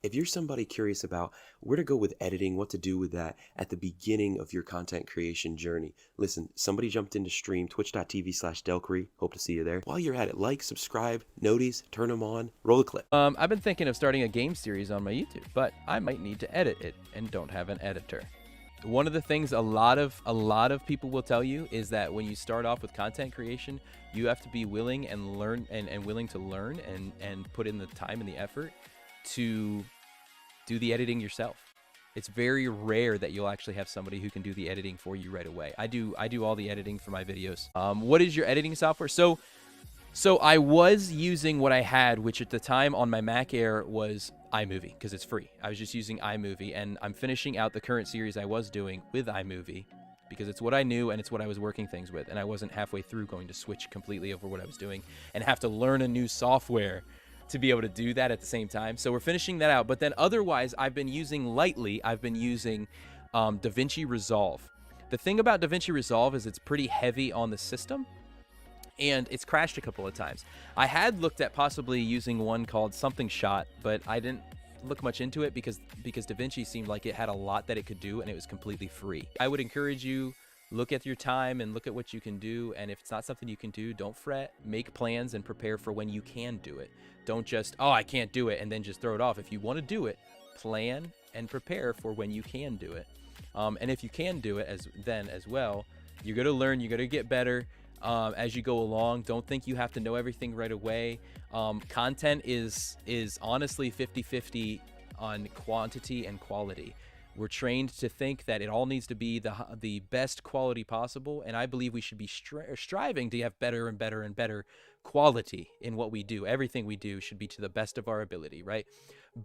If you're somebody curious about where to go with editing, what to do with that at the beginning of your content creation journey, listen, somebody jumped into stream, twitch.tv/Delkery. Hope to see you there. While you're at it, like, subscribe, noties, turn them on, roll a clip. I've been thinking of starting a game series on my YouTube, but I might need to edit it and don't have an editor. One of the things a lot of people will tell you is that when you start off with content creation, you have to be willing and learn and willing to learn and put in the time and the effort to do the editing yourself. It's very rare that you'll actually have somebody who can do the editing for you right away. I do all the editing for my videos. What is your editing software? So I was using what I had, which at the time on my Mac Air was iMovie, because it's free. I was just using iMovie, and I'm finishing out the current series I was doing with iMovie because it's what I knew and it's what I was working things with, and I wasn't halfway through going to switch completely over what I was doing and have to learn a new software to be able to do that at the same time. So we're finishing that out. But then otherwise, I've been using DaVinci Resolve. The thing about DaVinci Resolve is it's pretty heavy on the system, and it's crashed a couple of times. I had looked at possibly using one called Something Shot, but I didn't look much into it because DaVinci seemed like it had a lot that it could do, and it was completely free. I would encourage you, look at your time and look at what you can do, and if it's not something you can do, don't fret. Make plans and prepare for when you can do it. Don't just, oh, I can't do it, and then just throw it off. If you want to do it, plan and prepare for when you can do it. And if you can do it as well, you're going to learn, you're going to get better as you go along. Don't think you have to know everything right away. Content is honestly 50-50 on quantity and quality. We're trained to think that it all needs to be the best quality possible, and I believe we should be striving to have better and better and better quality in what we do. Everything we do should be to the best of our ability, right?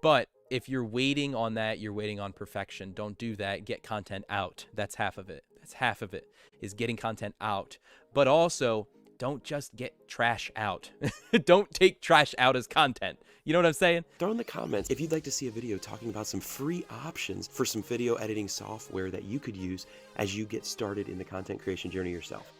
But if you're waiting on that, you're waiting on perfection. Don't do that. Get content out. That's half of it. That's half of it, is getting content out. But also, don't just get trash out. Don't take trash out as content. You know what I'm saying? Throw in the comments if you'd like to see a video talking about some free options for some video editing software that you could use as you get started in the content creation journey yourself.